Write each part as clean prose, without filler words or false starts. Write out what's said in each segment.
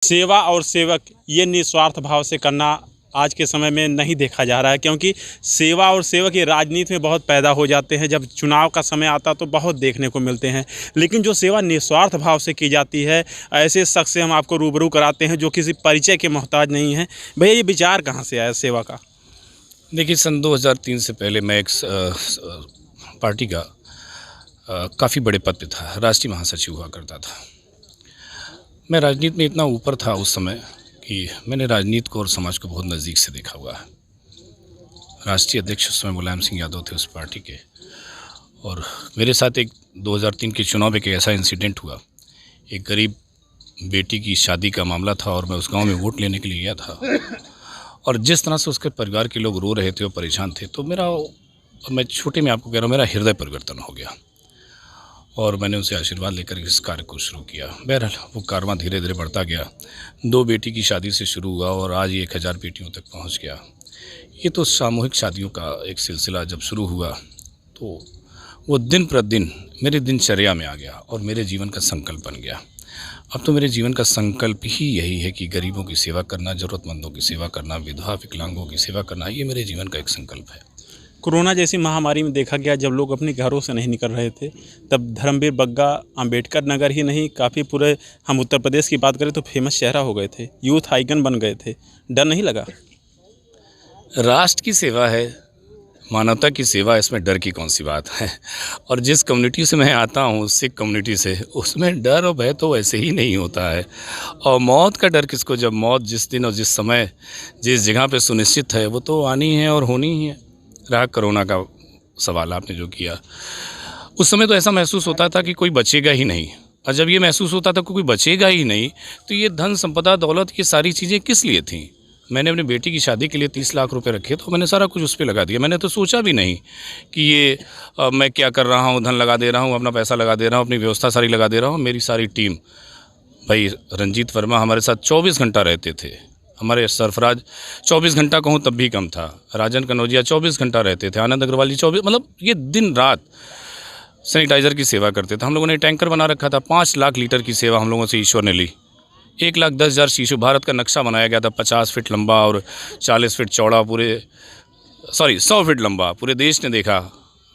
सेवा और सेवक ये निस्वार्थ भाव से करना आज के समय में नहीं देखा जा रहा है, क्योंकि सेवा और सेवक ये राजनीति में बहुत पैदा हो जाते हैं। जब चुनाव का समय आता तो बहुत देखने को मिलते हैं, लेकिन जो सेवा निस्वार्थ भाव से की जाती है, ऐसे शख्स से हम आपको रूबरू कराते हैं जो किसी परिचय के मोहताज नहीं हैं। भैया, ये विचार कहाँ से आया सेवा का? देखिए, सन 2003 से पहले मैं एक पार्टी का काफ़ी बड़े पद पे था, राष्ट्रीय महासचिव हुआ करता था। मैं राजनीति में इतना ऊपर था उस समय कि मैंने राजनीति को और समाज को बहुत नज़दीक से देखा हुआ है। राष्ट्रीय अध्यक्ष उस समय मुलायम सिंह यादव थे उस पार्टी के, और मेरे साथ एक 2003 के चुनाव में एक ऐसा इंसिडेंट हुआ। एक गरीब बेटी की शादी का मामला था और मैं उस गांव में वोट लेने के लिए गया था, और जिस तरह से उसके परिवार के लोग रो रहे थे और परेशान थे, तो मैं छोटे में आपको कह रहा हूँ, मेरा हृदय परिवर्तन हो गया और मैंने उनसे आशीर्वाद लेकर इस कार्य को शुरू किया। बहरहाल वो कारवां धीरे धीरे बढ़ता गया। 2 बेटी की शादी से शुरू हुआ और आज ये 1000 बेटियों तक पहुंच गया। ये तो सामूहिक शादियों का एक सिलसिला जब शुरू हुआ तो वो दिन प्रतिदिन मेरे दिनचर्या में आ गया और मेरे जीवन का संकल्प बन गया। अब तो मेरे जीवन का संकल्प ही यही है कि गरीबों की सेवा करना, ज़रूरतमंदों की सेवा करना, विधवा विकलांगों की सेवा करना, ये मेरे जीवन का एक संकल्प है। कोरोना जैसी महामारी में देखा गया, जब लोग अपने घरों से नहीं निकल रहे थे, तब धर्मवीर बग्गा अंबेडकर नगर ही नहीं, काफ़ी पूरे हम उत्तर प्रदेश की बात करें तो फेमस चेहरा हो गए थे, यूथ आइकन बन गए थे। डर नहीं लगा? राष्ट्र की सेवा है, मानवता की सेवा, इसमें डर की कौन सी बात है। और जिस कम्युनिटी से मैं आता हूँ, सिख कम्युनिटी से, उसमें डर और भय तो वैसे ही नहीं होता है। और मौत का डर किसको, जब मौत जिस दिन और जिस समय जिस जगह पे सुनिश्चित है वो तो आनी है और होनी ही है। रहा कोरोना का सवाल आपने जो किया, उस समय तो ऐसा महसूस होता था कि कोई बचेगा ही नहीं, और जब ये महसूस होता था कि कोई बचेगा ही नहीं तो ये धन संपदा दौलत ये सारी चीज़ें किस लिए थीं। मैंने अपनी बेटी की शादी के लिए 30 लाख रुपए रखे, तो मैंने सारा कुछ उस पर लगा दिया। मैंने तो सोचा भी नहीं कि ये मैं क्या कर रहा हूँ, धन लगा दे रहा हूँ, अपना पैसा लगा दे रहा हूँ, अपनी व्यवस्था सारी लगा दे रहा हूँ। मेरी सारी टीम, भाई रंजीत वर्मा हमारे साथ 24 घंटा रहते थे, हमारे सरफराज 24 घंटा कहूँ तब भी कम था, राजन कनौजिया 24 घंटा रहते थे, आनंद अग्रवाल जी 24, मतलब ये दिन रात सैनिटाइज़र की सेवा करते थे। हम लोगों ने टैंकर बना रखा था, 5 लाख लीटर की सेवा हम लोगों से ईश्वर ने ली। 1,10,000 शीशे, भारत का नक्शा बनाया गया था, 50 फीट लंबा और 40 फीट चौड़ा, 100 फीट लंबा, पूरे देश ने देखा।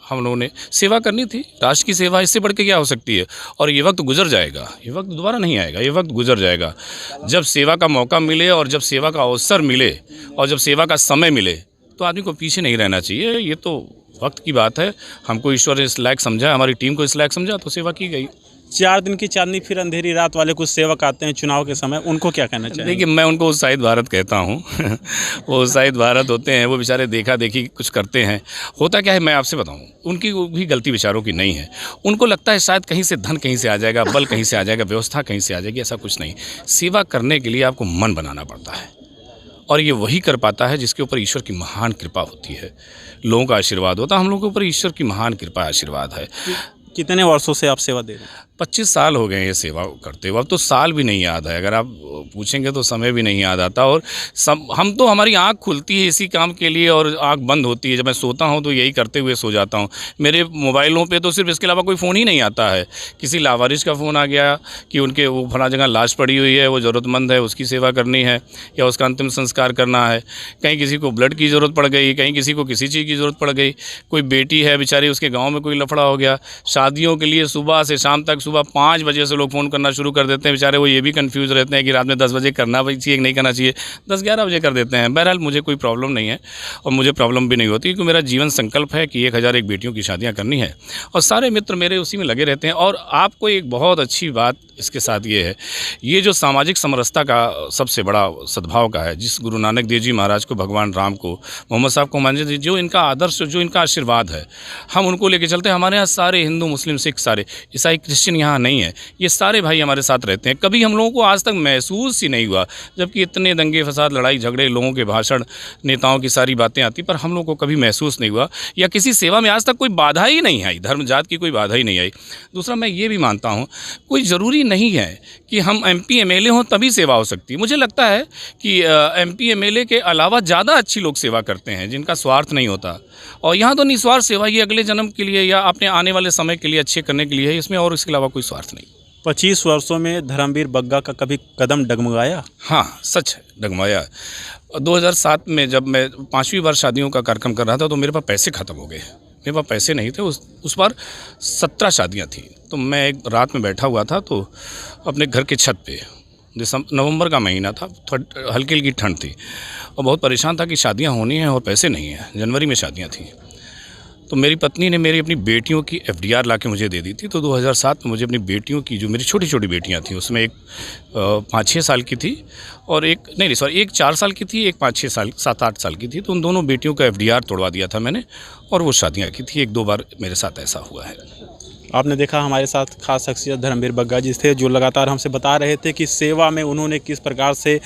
हम लोगों ने सेवा करनी थी, राष्ट्र की सेवा, इससे बढ़ के क्या हो सकती है। और ये वक्त गुजर जाएगा, ये वक्त दोबारा नहीं आएगा, ये वक्त गुजर जाएगा। जब सेवा का मौका मिले और जब सेवा का अवसर मिले और जब सेवा का समय मिले तो आदमी को पीछे नहीं रहना चाहिए। ये तो वक्त की बात है। हमको ईश्वर ने इस लायक समझा, हमारी टीम को इस लायक समझा, तो सेवा की गई। 4 दिन की चांदनी फिर अंधेरी रात वाले कुछ सेवक आते हैं चुनाव के समय, उनको क्या कहना चाहिए? देखिए, मैं उनको उत्साहित भारत कहता हूँ वो उत्साहित भारत होते हैं, वो बेचारे देखा देखी कुछ करते हैं। होता क्या है, मैं आपसे बताऊँ, उनकी भी गलती विचारों की नहीं है। उनको लगता है शायद कहीं से धन कहीं से आ जाएगा, बल कहीं से आ जाएगा, व्यवस्था कहीं से आ जाएगी। ऐसा कुछ नहीं। सेवा करने के लिए आपको मन बनाना पड़ता है, और ये वही कर पाता है जिसके ऊपर ईश्वर की महान कृपा होती है, लोगों का आशीर्वाद होता है। हम लोगों के ऊपर ईश्वर की महान कृपा आशीर्वाद है। कितने वर्षों से आप सेवा दे रहे हैं? 25 साल हो गए ये सेवा करते हुए। अब तो साल भी नहीं याद है, अगर आप पूछेंगे तो समय भी नहीं याद आता। और हम तो, हमारी आंख खुलती है इसी काम के लिए और आंख बंद होती है। जब मैं सोता हूं तो यही करते हुए सो जाता हूं। मेरे मोबाइलों पे तो सिर्फ इसके अलावा कोई फ़ोन ही नहीं आता है। किसी लावारिस का फ़ोन आ गया कि उनके वो फला जगह लाश पड़ी हुई है, वो ज़रूरतमंद है, उसकी सेवा करनी है या उसका अंतिम संस्कार करना है। कहीं किसी को ब्लड की ज़रूरत पड़ गई, कहीं किसी को किसी चीज़ की ज़रूरत पड़ गई। कोई बेटी है बेचारी, उसके गाँव में कोई लफड़ा हो गया। शादियों के लिए सुबह से शाम तक, सुबह 5 बजे से लोग फ़ोन करना शुरू कर देते हैं। बेचारे वो ये भी कंफ्यूज रहते हैं कि रात में 10 बजे करना चाहिए कि नहीं करना चाहिए, 10-11 बजे कर देते हैं। बहरहाल मुझे कोई प्रॉब्लम नहीं है और मुझे प्रॉब्लम भी नहीं होती, क्योंकि मेरा जीवन संकल्प है कि 1001 बेटियों की शादियाँ करनी है और सारे मित्र मेरे उसी में लगे रहते हैं। और आपको एक बहुत अच्छी बात इसके साथ ये है, ये जो सामाजिक समरसता का सबसे बड़ा सद्भाव का है, जिस गुरु नानक देव जी महाराज को, भगवान राम को, मोहम्मद साहब को मानिए, जो इनका आदर्श, जो इनका आशीर्वाद है, हम उनको लेके चलते हैं। हमारे यहाँ सारे हिंदू, मुस्लिम, सिख, सारे ईसाई, क्रिश्चियन यहाँ नहीं है, ये सारे भाई हमारे साथ रहते हैं। कभी हम लोगों को आज तक महसूस ही नहीं हुआ, जबकि इतने दंगे फसाद, लड़ाई झगड़े, लोगों के भाषण, नेताओं की सारी बातें आती, पर हम लोगों को कभी महसूस नहीं हुआ, या किसी सेवा में आज तक कोई बाधा ही नहीं आई, धर्म जात की कोई बाधा ही नहीं आई। दूसरा, मैं ये भी मानता हूँ, कोई ज़रूरी नहीं है कि हम MP MLA हों तभी सेवा हो सकती है। मुझे लगता है कि MP MLA के अलावा ज़्यादा अच्छी लोग सेवा करते हैं, जिनका स्वार्थ नहीं होता। और यहाँ तो निस्वार्थ सेवा, ये अगले जन्म के लिए या अपने आने वाले समय के लिए अच्छे करने के लिए है, इसमें और इसके अलावा कोई स्वार्थ नहीं। 25 वर्षों में धर्मवीर बग्गा का कभी कदम डगमगाया? हाँ, सच है, डगमगाया। 2007 में जब मैं 5वीं बार शादियों का कार्यक्रम कर रहा था तो मेरे पास पैसे ख़त्म हो गए। मेरे पास पैसे नहीं थे। उस बार 17 शादियाँ थीं। तो मैं एक रात में बैठा हुआ था तो अपने घर की छत पे, नवंबर का महीना था, हल्की हल्की ठंड थी और बहुत परेशान था कि शादियाँ होनी हैं और पैसे नहीं हैं। जनवरी में शादियाँ थीं। तो मेरी पत्नी ने मेरी अपनी बेटियों की FDR ला के मुझे दे दी थी। तो 2007 में मुझे अपनी बेटियों की, जो मेरी छोटी छोटी बेटियां थीं, उसमें एक 5-6 साल की थी और एक 4 साल की थी, एक 5-6 साल 7-8 साल की थी। तो उन दोनों बेटियों का FDR तोड़वा दिया था मैंने और वो शादियां की थी। 1-2 बार मेरे साथ ऐसा हुआ है। आपने देखा हमारे साथ खास शख्सियत धर्मवीर बग्गा जी थे, जो लगातार हमसे बता रहे थे कि सेवा में उन्होंने किस प्रकार से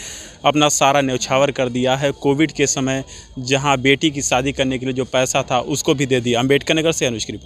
अपना सारा न्यौछावर कर दिया है। कोविड के समय जहां बेटी की शादी करने के लिए जो पैसा था उसको भी दे दिया। अम्बेडकर नगर से अनुज की रिपोर्ट।